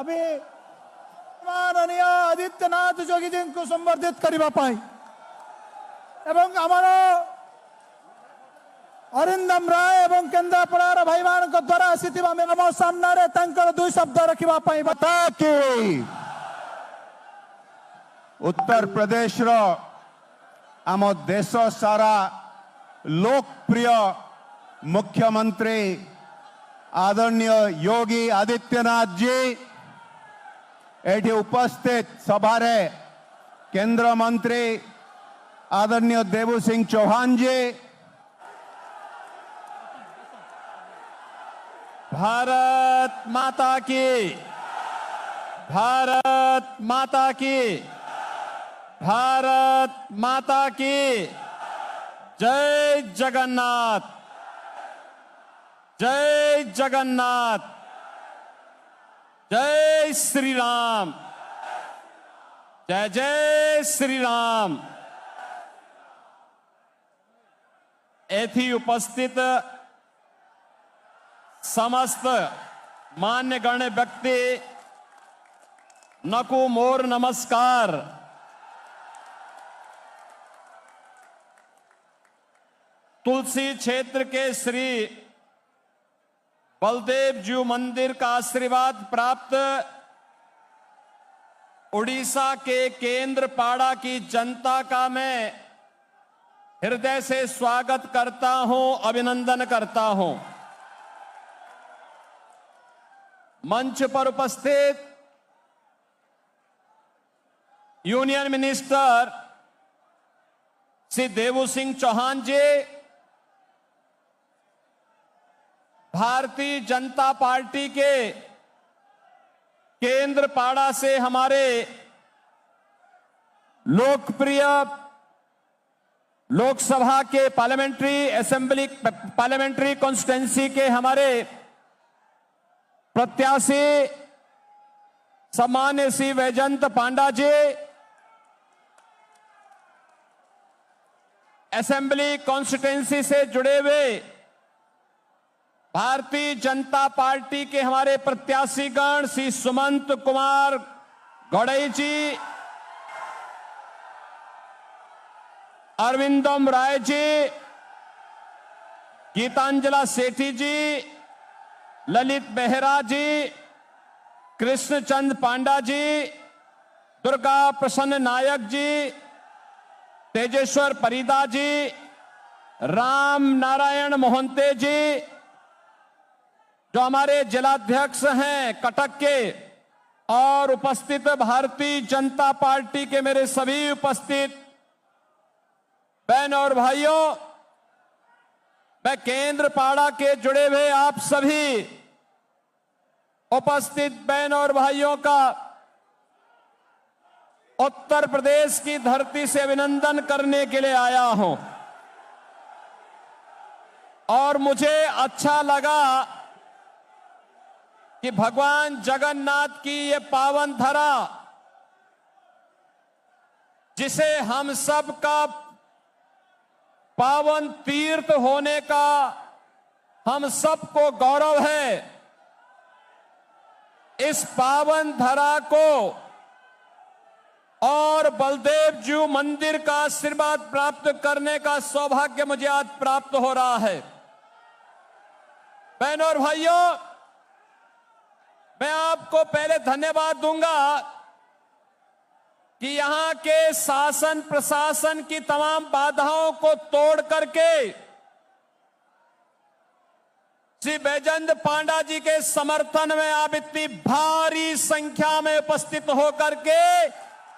अभी माननीय आदित्यनाथ जोगी जी को संबर्धित करवा पाई एवं आमर अरिंदम राय एवं केन्द्रापड़ार भाई मान द्वारा आसीथिबा मेम सामने दुई शब्द रखा बता कि उत्तर प्रदेश रो आम देश सारा लोकप्रिय मुख्यमंत्री आदरणीय योगी आदित्यनाथ जी एठी उपस्थित सभारे केंद्र मंत्री आदरणीय देवु सिंह चौहान जी, भारत माता की, भारत माता की, भारत माता की जय जगन्नाथ, जय जगन्नाथ, जय श्री राम, जय जय श्री राम। एथी उपस्थित समस्त मान्य गण्य व्यक्ति नकु मोर नमस्कार। तुलसी क्षेत्र के श्री बलदेव जी मंदिर का आशीर्वाद प्राप्त उड़ीसा के केंद्रपाड़ा की जनता का मैं हृदय से स्वागत करता हूं, अभिनंदन करता हूं। मंच पर उपस्थित यूनियन मिनिस्टर श्री देवु सिंह चौहान जी, भारतीय जनता पार्टी के केंद्रपाड़ा से हमारे लोकप्रिय लोकसभा के पार्लियामेंट्री कॉन्स्टिट्यूंसी के हमारे प्रत्याशी सम्मान्य श्री वैजयंत पांडा जी, असेंबली कॉन्स्टिट्यूंसी से जुड़े हुए भारतीय जनता पार्टी के हमारे प्रत्याशीगण श्री सुमंत कुमार गौड़ई जी, अरविंदम राय जी, गीतांजला सेठी जी, ललित बेहरा जी, कृष्णचंद पांडा जी, दुर्गा प्रसन्न नायक जी, तेजेश्वर परिदा जी, राम नारायण मोहंते जी, जो हमारे जिलाध्यक्ष हैं कटक के, और उपस्थित भारतीय जनता पार्टी के मेरे सभी उपस्थित बहन और भाइयों, मैं केंद्रपाड़ा के जुड़े हुए आप सभी उपस्थित बहन और भाइयों का उत्तर प्रदेश की धरती से अभिनंदन करने के लिए आया हूं। और मुझे अच्छा लगा कि भगवान जगन्नाथ की ये पावन धरा, जिसे हम सब का पावन तीर्थ होने का हम सबको गौरव है, इस पावन धरा को और बलदेव जी मंदिर का आशीर्वाद प्राप्त करने का सौभाग्य मुझे आज प्राप्त हो रहा है। बहनों और भाइयों, मैं आपको पहले धन्यवाद दूंगा कि यहां के शासन प्रशासन की तमाम बाधाओं को तोड़ करके श्री वैजयंत पांडा जी के समर्थन में आप इतनी भारी संख्या में उपस्थित होकर के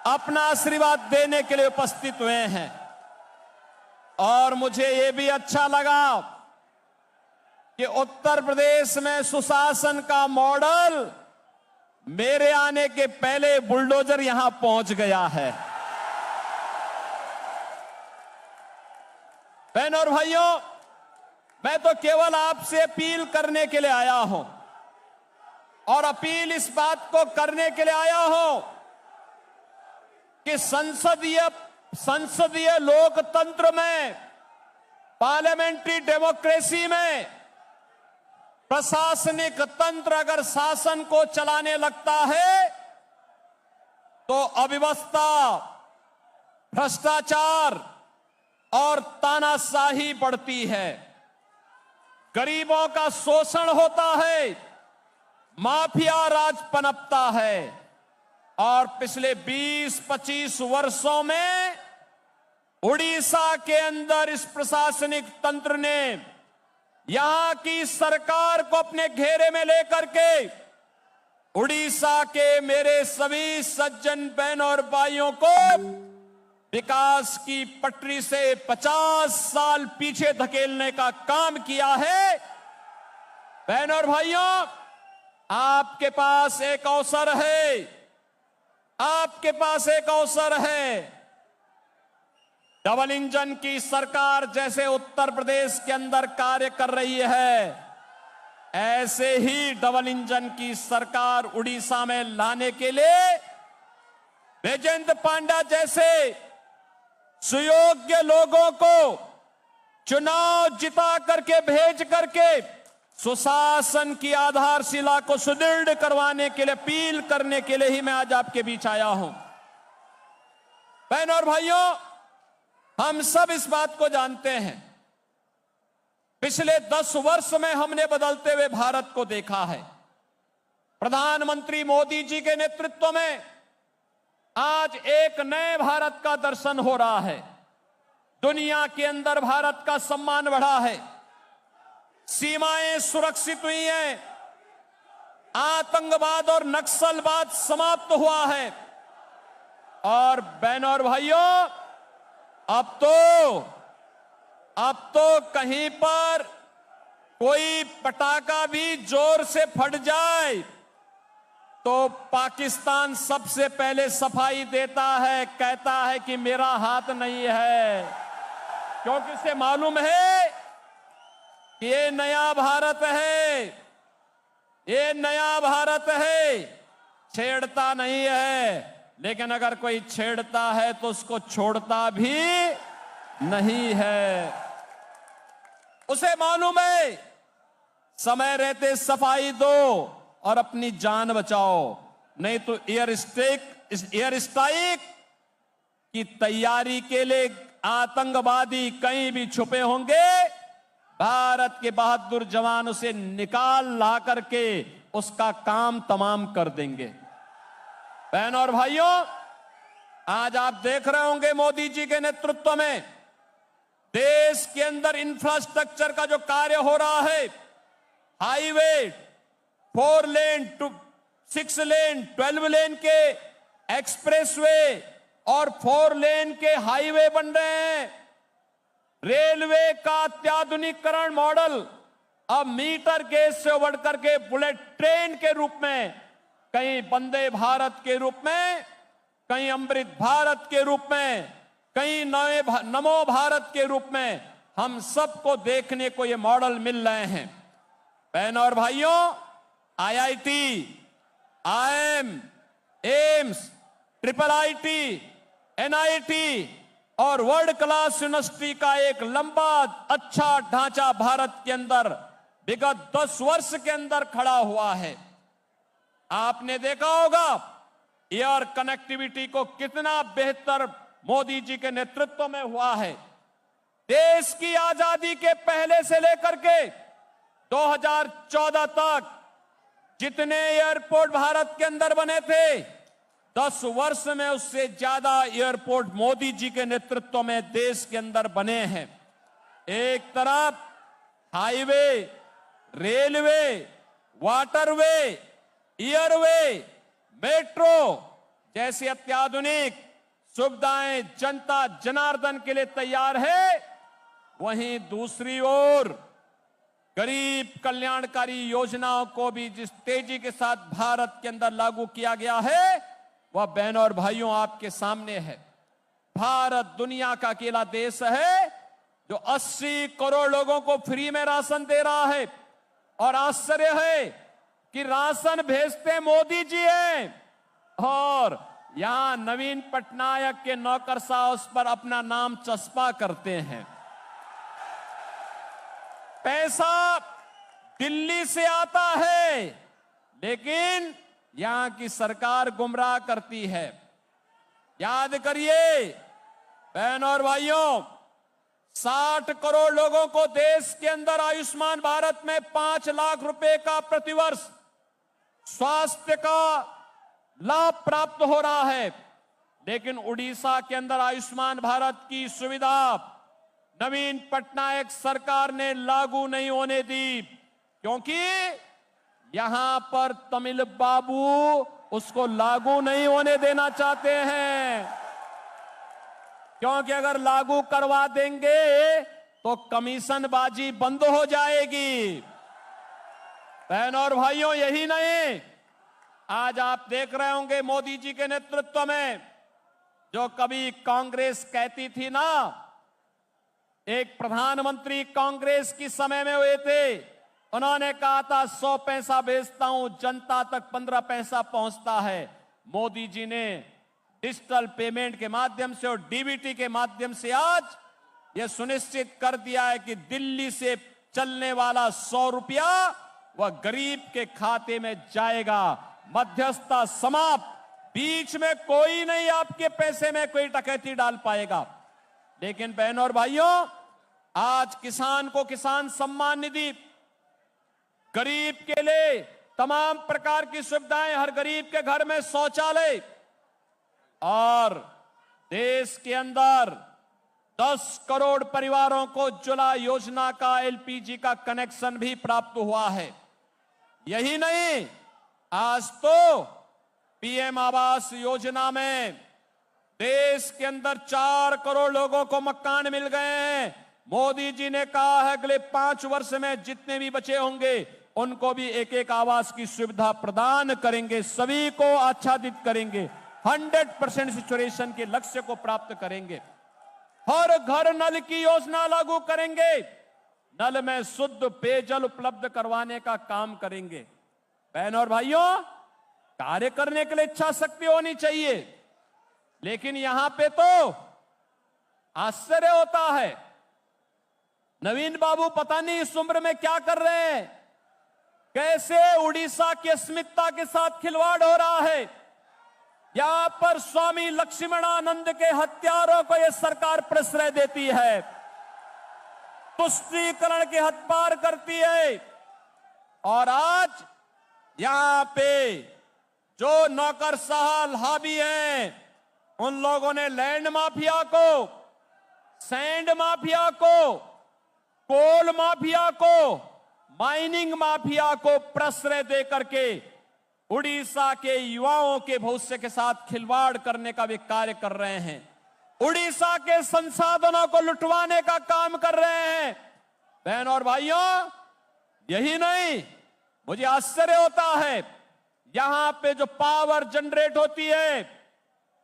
अपना आशीर्वाद देने के लिए उपस्थित हुए हैं। और मुझे यह भी अच्छा लगा कि उत्तर प्रदेश में सुशासन का मॉडल मेरे आने के पहले बुलडोजर यहां पहुंच गया है। बहनों और भाइयों, मैं तो केवल आपसे अपील करने के लिए आया हूं, और अपील इस बात को करने के लिए आया हूं कि संसदीय लोकतंत्र में, पार्लियामेंट्री डेमोक्रेसी में प्रशासनिक तंत्र अगर शासन को चलाने लगता है तो अव्यवस्था, भ्रष्टाचार और तानाशाही बढ़ती है, गरीबों का शोषण होता है, माफिया राज पनपता है। और पिछले 20-25 वर्षों में उड़ीसा के अंदर इस प्रशासनिक तंत्र ने यहां की सरकार को अपने घेरे में लेकर के उड़ीसा के मेरे सभी सज्जन बहन और भाइयों को विकास की पटरी से 50 साल पीछे धकेलने का काम किया है। बहन और भाइयों, आपके पास एक अवसर है, आपके पास एक अवसर है। डबल इंजन की सरकार जैसे उत्तर प्रदेश के अंदर कार्य कर रही है, ऐसे ही डबल इंजन की सरकार उड़ीसा में लाने के लिए बैजयंत पांडा जैसे सुयोग्य लोगों को चुनाव जिता करके भेज करके सुशासन की आधारशिला को सुदृढ़ करवाने के लिए, अपील करने के लिए ही मैं आज आपके बीच आया हूं। बहन और भाइयों, हम सब इस बात को जानते हैं, पिछले 10 वर्ष में हमने बदलते हुए भारत को देखा है। प्रधानमंत्री मोदी जी के नेतृत्व में आज एक नए भारत का दर्शन हो रहा है। दुनिया के अंदर भारत का सम्मान बढ़ा है, सीमाएं सुरक्षित हुई हैं, आतंकवाद और नक्सलवाद समाप्त हुआ है। और बहनों और भाइयों, अब तो कहीं पर कोई पटाखा भी जोर से फट जाए तो पाकिस्तान सबसे पहले सफाई देता है, कहता है कि मेरा हाथ नहीं है, क्योंकि उसे मालूम है कि ये नया भारत है, ये नया भारत है, छेड़ता नहीं है। लेकिन अगर कोई छेड़ता है तो उसको छोड़ता भी नहीं है। उसे मालूम है समय रहते सफाई दो और अपनी जान बचाओ, नहीं तो एयर स्ट्राइक की तैयारी के लिए आतंकवादी कहीं भी छुपे होंगे, भारत के बहादुर जवान उसे निकाल ला करके उसका काम तमाम कर देंगे। बहनों और भाइयों, आज आप देख रहे होंगे मोदी जी के नेतृत्व में देश के अंदर इंफ्रास्ट्रक्चर का जो कार्य हो रहा है, हाईवे 4 लेन, 6 लेन, 12 लेन के एक्सप्रेसवे और 4 लेन के हाईवे बन रहे हैं। रेलवे का अत्याधुनिकीकरण मॉडल अब मीटर गेज से बढ़कर के बुलेट ट्रेन के रूप में, कहीं वंदे भारत के रूप में, कहीं अमृत भारत के रूप में, कहीं नमो भारत के रूप में हम सबको देखने को ये मॉडल मिल रहे हैं। बहनों और भाइयों, IIT, IIM, AIIMS, triple IT, NIT और वर्ल्ड क्लास यूनिवर्सिटी का एक लंबा अच्छा ढांचा भारत के अंदर विगत 10 वर्ष के अंदर खड़ा हुआ है। आपने देखा होगा एयर कनेक्टिविटी को कितना बेहतर मोदी जी के नेतृत्व में हुआ है। देश की आजादी के पहले से लेकर के 2014 तक जितने एयरपोर्ट भारत के अंदर बने थे, 10 वर्ष में उससे ज्यादा एयरपोर्ट मोदी जी के नेतृत्व में देश के अंदर बने हैं। एक तरफ highway, railway, waterway, airway, metro जैसी अत्याधुनिक सुविधाएं जनता जनार्दन के लिए तैयार है, वहीं दूसरी ओर गरीब कल्याणकारी योजनाओं को भी जिस तेजी के साथ भारत के अंदर लागू किया गया है, वह बहनों और भाइयों आपके सामने है। भारत दुनिया का अकेला देश है जो 80 करोड़ लोगों को फ्री में राशन दे रहा है। और आश्चर्य है कि राशन भेजते मोदी जी हैं और यहां नवीन पटनायक के नौकरशाह उस पर अपना नाम चस्पा करते हैं। पैसा दिल्ली से आता है, लेकिन यहां की सरकार गुमराह करती है। याद करिए बहनों और भाइयों, 60 करोड़ लोगों को देश के अंदर आयुष्मान भारत में 5 लाख रुपए का प्रतिवर्ष स्वास्थ्य का लाभ प्राप्त हो रहा है, लेकिन उड़ीसा के अंदर आयुष्मान भारत की सुविधा नवीन पटनायक सरकार ने लागू नहीं होने दी, क्योंकि यहां पर तमिल बाबू उसको लागू नहीं होने देना चाहते हैं। क्योंकि अगर लागू करवा देंगे तो कमीशनबाजी बंद हो जाएगी। बहनों और भाइयों, यही नहीं, आज आप देख रहे होंगे मोदी जी के नेतृत्व में जो कभी कांग्रेस कहती थी ना, एक प्रधानमंत्री कांग्रेस की समय में हुए थे, उन्होंने कहा था 100 पैसा बेचता हूं, जनता तक 15 पैसा पहुंचता है। मोदी जी ने डिजिटल पेमेंट के माध्यम से और डीबीटी के माध्यम से आज यह सुनिश्चित कर दिया है कि दिल्ली से चलने वाला 100 रुपया वह गरीब के खाते में जाएगा। मध्यस्थता समाप्त, बीच में कोई नहीं आपके पैसे में कोई डकैती डाल पाएगा। लेकिन बहनों और भाइयों, आज किसान को किसान सम्मान निधि, गरीब के लिए तमाम प्रकार की सुविधाएं, हर गरीब के घर में शौचालय, और देश के अंदर 10 करोड़ परिवारों को उज्ज्वला योजना का एलपीजी का कनेक्शन भी प्राप्त हुआ है। यही नहीं, आज तो पीएम आवास योजना में देश के अंदर 4 करोड़ लोगों को मकान मिल गए हैं। मोदी जी ने कहा है अगले 5 वर्ष में जितने भी बचे होंगे उनको भी एक एक आवास की सुविधा प्रदान करेंगे, सभी को आच्छादित करेंगे, 100% सैचुरेशन के लक्ष्य को प्राप्त करेंगे, हर घर नल की योजना लागू करेंगे, नल में शुद्ध पेयजल उपलब्ध करवाने का काम करेंगे। बहनों और भाइयों, कार्य करने के लिए इच्छा शक्ति होनी चाहिए, लेकिन यहां पे तो आश्चर्य होता है, नवीन बाबू पता नहीं इस उम्र में क्या कर रहे हैं, कैसे उड़ीसा की अस्मिता के साथ खिलवाड़ हो रहा है। यहां पर स्वामी लक्ष्मणानंद के हत्यारों को यह सरकार प्रश्रय देती है, तुष्टीकरण के हद पार करती है, और आज यहां पे जो नौकरशाह हावी हैं, उन लोगों ने लैंड माफिया को, सैंड माफिया को, कोल माफिया को, माइनिंग माफिया को प्रश्रय दे करके उड़ीसा के युवाओं के भविष्य के साथ खिलवाड़ करने का भी कार्य कर रहे हैं, उड़ीसा के संसाधनों को लुटवाने का काम कर रहे हैं। बहनों और भाइयों, यही नहीं, मुझे आश्चर्य होता है, यहां पे जो पावर जनरेट होती है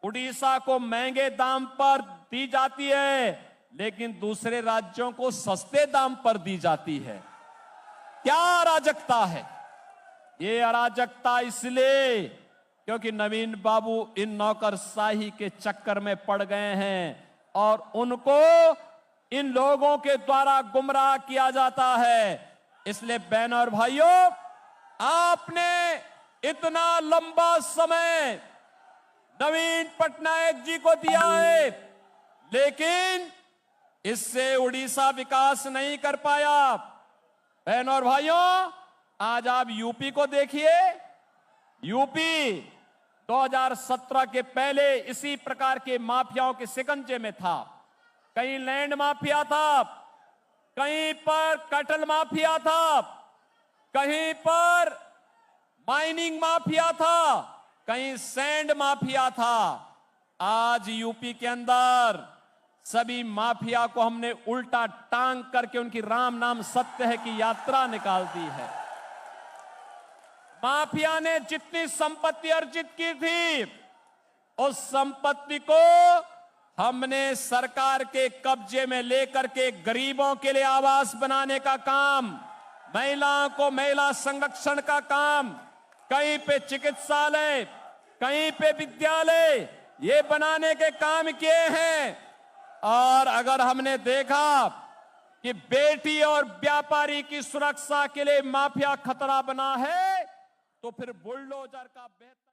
उड़ीसा को महंगे दाम पर दी जाती है, लेकिन दूसरे राज्यों को सस्ते दाम पर दी जाती है। क्या अराजकता है ये? अराजकता इसलिए क्योंकि नवीन बाबू इन नौकरशाही के चक्कर में पड़ गए हैं और उनको इन लोगों के द्वारा गुमराह किया जाता है। इसलिए बहनों और भाइयों, आपने इतना लंबा समय नवीन पटनायक जी को दिया है, लेकिन इससे उड़ीसा विकास नहीं कर पाया। बहनों और भाइयों, आज आप यूपी को देखिए, यूपी 2017 के पहले इसी प्रकार के माफियाओं के शिकंजे में था। कहीं लैंड माफिया था, कहीं पर कटल माफिया था, कहीं पर माइनिंग माफिया था, कहीं सैंड माफिया था। आज यूपी के अंदर सभी माफिया को हमने उल्टा टांग करके उनकी राम नाम सत्य है की यात्रा निकाल दी है। माफिया ने जितनी संपत्ति अर्जित की थी, उस संपत्ति को हमने सरकार के कब्जे में लेकर के गरीबों के लिए आवास बनाने का काम, महिलाओं को महिला संरक्षण का काम, कहीं पे चिकित्सालय, कहीं पे विद्यालय, ये बनाने के काम किए हैं। और अगर हमने देखा कि बेटी और व्यापारी की सुरक्षा के लिए माफिया खतरा बना है, तो फिर बुलडोजर का बेहतर